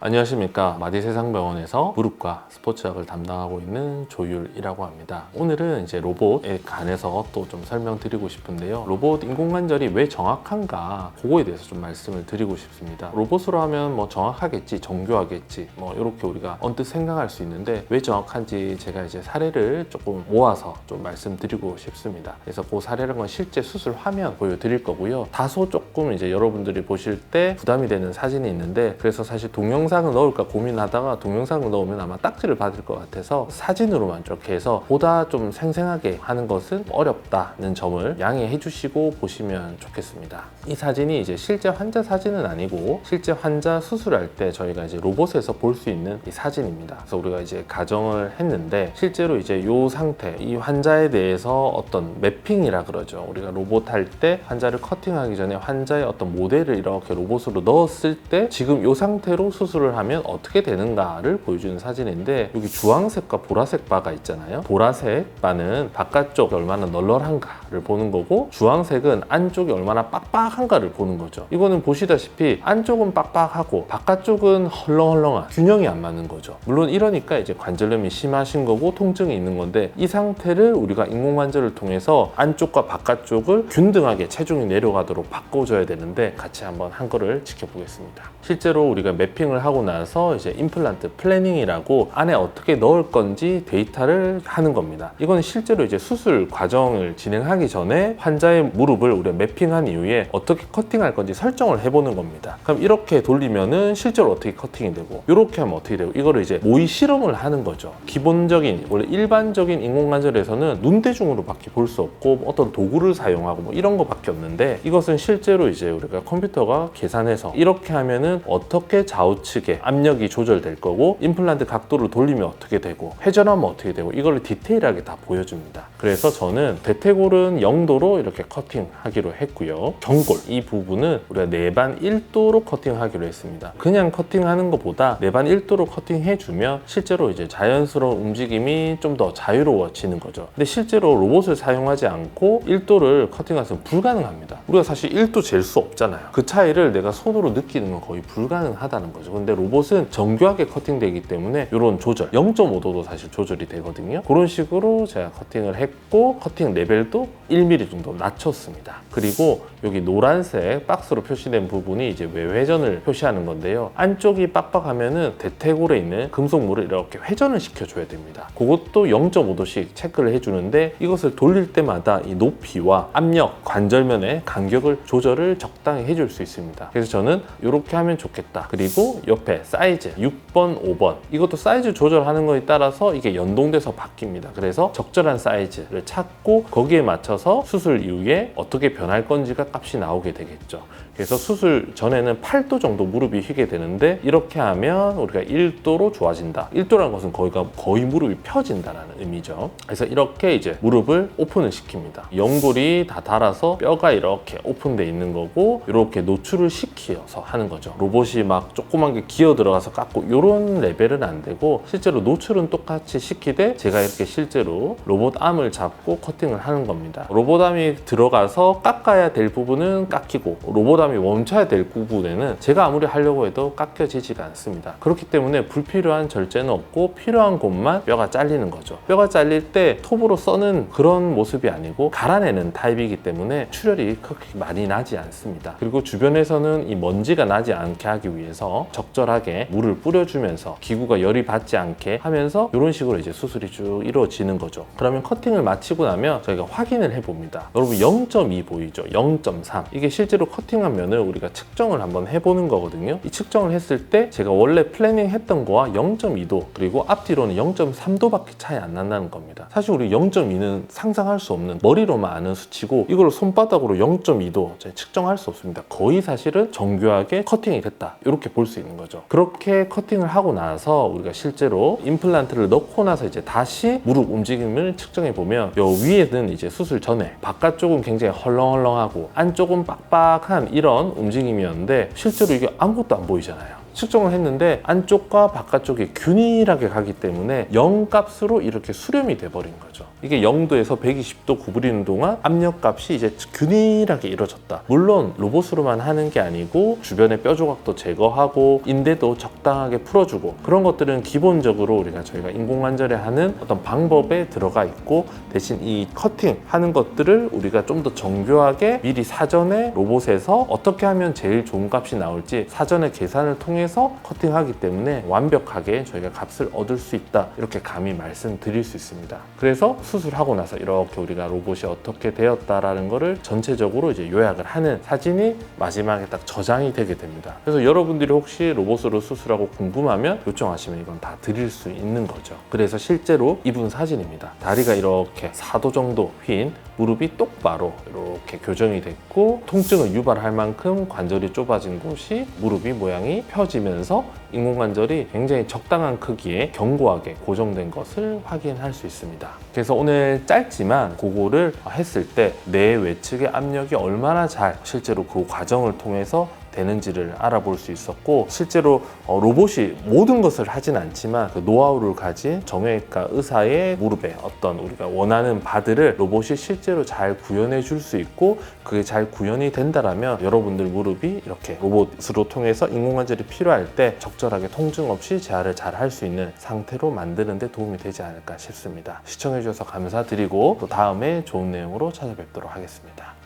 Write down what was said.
안녕하십니까. 마디세상병원에서 무릎과 스포츠학을 담당하고 있는 조율이라고 합니다. 오늘은 이제 로봇에 관해서 또 좀 설명드리고 싶은데요. 로봇 인공관절이 왜 정확한가 그거에 대해서 좀 말씀을 드리고 싶습니다. 로봇으로 하면 뭐 정확하겠지, 정교하겠지, 뭐 이렇게 우리가 언뜻 생각할 수 있는데 왜 정확한지 제가 이제 사례를 조금 모아서 좀 말씀드리고 싶습니다. 그래서 그 사례는 실제 수술 화면 보여드릴 거고요. 다소 조금 이제 여러분들이 보실 때 부담이 되는 사진이 있는데, 그래서 사실 동영상을 넣을까 고민하다가 동영상을 넣으면 아마 딱지를 받을 것 같아서 사진으로만 이렇게 해서 보다 좀 생생하게 하는 것은 어렵다는 점을 양해해 주시고 보시면 좋겠습니다. 이 사진이 이제 실제 환자 사진은 아니고 실제 환자 수술할 때 저희가 이제 로봇에서 볼 수 있는 이 사진입니다. 그래서 우리가 이제 가정을 했는데 실제로 이제 이 상태, 이 환자에 대해서 어떤 매핑이라 그러죠. 우리가 로봇 할 때 환자를 커팅하기 전에 환자의 어떤 모델을 이렇게 로봇으로 넣었을 때 지금 이 상태로 수술을 하면 어떻게 되는가를 보여주는 사진인데, 여기 주황색과 보라색 바가 있잖아요. 보라색 바는 바깥쪽이 얼마나 널널한가를 보는 거고, 주황색은 안쪽이 얼마나 빡빡한가를 보는 거죠. 이거는 보시다시피 안쪽은 빡빡하고 바깥쪽은 헐렁헐렁한, 균형이 안 맞는 거죠. 물론 이러니까 이제 관절염이 심하신 거고 통증이 있는 건데, 이 상태를 우리가 인공관절을 통해서 안쪽과 바깥쪽을 균등하게 체중이 내려가도록 바꿔줘야 되는데, 같이 한번 한 거를 지켜보겠습니다. 실제로 우리가 매핑을 하고 나서 이제 임플란트 플래닝이라고 안에 어떻게 넣을 건지 데이터를 하는 겁니다. 이건 실제로 이제 수술 과정을 진행하기 전에 환자의 무릎을 우리가 매핑한 이후에 어떻게 커팅할 건지 설정을 해보는 겁니다. 그럼 이렇게 돌리면은 실제로 어떻게 커팅이 되고, 이렇게 하면 어떻게 되고, 이거를 이제 모의 실험을 하는 거죠. 기본적인 원래 일반적인 인공관절에서는 눈대중으로밖에 볼 수 없고 어떤 도구를 사용하고 뭐 이런 거밖에 없는데, 이것은 실제로 이제 우리가 컴퓨터가 계산해서 이렇게 하면은 어떻게 좌우측에 압력이 조절될 거고, 임플란트 각도를 돌리면 어떻게 되고, 회전하면 어떻게 되고, 이걸 디테일하게 다 보여줍니다. 그래서 저는 대퇴골은 0도로 이렇게 커팅하기로 했고요. 경골 이 부분은 우리가 내반 1도로 커팅하기로 했습니다. 그냥 커팅하는 것보다 내반 1도로 커팅해주면 실제로 이제 자연스러운 움직임이 좀 더 자유로워지는 거죠. 근데 실제로 로봇을 사용하지 않고 1도를 커팅하면 불가능합니다. 우리가 사실 1도 잴 수 없잖아요. 그 차이를 내가 손으로 느끼는 건 거의 불가능하다는 거죠. 근데 로봇은 정교하게 커팅되기 때문에 이런 조절 0.5도도 사실 조절이 되거든요. 그런 식으로 제가 커팅을 했고, 커팅 레벨도 1mm 정도 낮췄습니다. 그리고 여기 노란색 박스로 표시된 부분이 이제 외회전을 표시하는 건데요. 안쪽이 빡빡하면은 대퇴골에 있는 금속물을 이렇게 회전을 시켜줘야 됩니다. 그것도 0.5도씩 체크를 해주는데, 이것을 돌릴 때마다 이 높이와 압력, 관절면의 간격을 조절을 적당히 해줄 수 있습니다. 그래서 저는 이렇게 하면 좋겠다. 그리고 옆에 사이즈 6번, 5번 이것도 사이즈 조절하는 거에 따라서 이게 연동돼서 바뀝니다. 그래서 적절한 사이즈를 찾고 거기에 맞춰서 수술 이후에 어떻게 변할 건지가 값이 나오게 되겠죠. 그래서 수술 전에는 8도 정도 무릎이 휘게 되는데, 이렇게 하면 우리가 1도로 좋아진다. 1도라는 것은 거의 무릎이 펴진다는 의미죠. 그래서 이렇게 이제 무릎을 오픈을 시킵니다. 연골이 다 닳아서 뼈가 이렇게 오픈되어 있는 거고, 이렇게 노출을 시켜서 하는 거죠. 로봇이 막 조그만 게 기어 들어가서 깎고 이런 레벨은 안 되고, 실제로 노출은 똑같이 시키되 제가 이렇게 실제로 로봇 암을 잡고 커팅을 하는 겁니다. 로봇 암이 들어가서 깎아야 될 부분은 깎이고, 로봇 암이 멈춰야 될 부분에는 제가 아무리 하려고 해도 깎여지지가 않습니다. 그렇기 때문에 불필요한 절제는 없고 필요한 곳만 뼈가 잘리는 거죠. 뼈가 잘릴 때 톱으로 써는 그런 모습이 아니고 갈아내는 타입이기 때문에 출혈이 그렇게 많이 나지 않습니다. 그리고 주변에서는 이 먼지가 나지 않게 하기 위해서 적절하게 물을 뿌려주면서 기구가 열이 받지 않게 하면서 이런 식으로 이제 수술이 쭉 이루어지는 거죠. 그러면 커팅을 마치고 나면 저희가 확인을 해봅니다. 여러분 0.2 보이죠? 0.3 이게 실제로 커팅한 면을 우리가 측정을 한번 해보는 거거든요. 이 측정을 했을 때 제가 원래 플래닝 했던 거와 0.2도 그리고 앞뒤로는 0.3도밖에 차이 안 난다는 겁니다. 사실 우리 0.2는 상상할 수 없는, 머리로만 아는 수치고, 이걸 손바닥으로 0.2도 측정할 수 없습니다. 거의 사실은 정교하게 커팅이 됐다 이렇게 볼 수 있는 거죠. 그렇게 커팅을 하고 나서 우리가 실제로 임플란트를 넣고 나서 이제 다시 무릎 움직임을 측정해 보면, 요 위에는 이제 수술 전에 바깥쪽은 굉장히 헐렁헐렁하고 안쪽은 빡빡한 이런 움직임이었는데, 실제로 이게 아무것도 안 보이잖아요. 측정을 했는데 안쪽과 바깥쪽이 균일하게 가기 때문에 0 값으로 이렇게 수렴이 돼버린 거죠. 이게 0도에서 120도 구부리는 동안 압력값이 이제 균일하게 이루어졌다. 물론 로봇으로만 하는 게 아니고 주변의 뼈 조각도 제거하고 인대도 적당하게 풀어주고 그런 것들은 기본적으로 저희가 인공관절에 하는 어떤 방법에 들어가 있고, 대신 이 커팅 하는 것들을 우리가 좀 더 정교하게 미리 사전에 로봇에서 어떻게 하면 제일 좋은 값이 나올지 사전에 계산을 통해서 커팅하기 때문에 완벽하게 저희가 값을 얻을 수 있다, 이렇게 감히 말씀드릴 수 있습니다. 그래서 수술하고 나서 이렇게 우리가 로봇이 어떻게 되었다라는 거를 전체적으로 이제 요약을 하는 사진이 마지막에 딱 저장이 되게 됩니다. 그래서 여러분들이 혹시 로봇으로 수술하고 궁금하면 요청하시면 이건 다 드릴 수 있는 거죠. 그래서 실제로 이분 사진입니다. 다리가 이렇게 4도 정도 휜, 무릎이 똑바로 이렇게 교정이 됐고 통증을 유발할 만큼 관절이 좁아진 곳이 무릎이 모양이 펴지면서 인공관절이 굉장히 적당한 크기에 견고하게 고정된 것을 확인할 수 있습니다. 그래서 오늘 짧지만 그거를 했을 때 내 외측의 압력이 얼마나 잘 실제로 그 과정을 통해서 되는지를 알아볼 수 있었고, 실제로 로봇이 모든 것을 하진 않지만 그 노하우를 가진 정형외과 의사의 무릎에 어떤 우리가 원하는 바들을 로봇이 실제로 잘 구현해 줄 수 있고, 그게 잘 구현이 된다라면 여러분들 무릎이 이렇게 로봇으로 통해서 인공관절이 필요할 때 적절하게 통증 없이 재활을 잘 할 수 있는 상태로 만드는 데 도움이 되지 않을까 싶습니다. 시청해 주셔서 감사드리고 또 다음에 좋은 내용으로 찾아뵙도록 하겠습니다.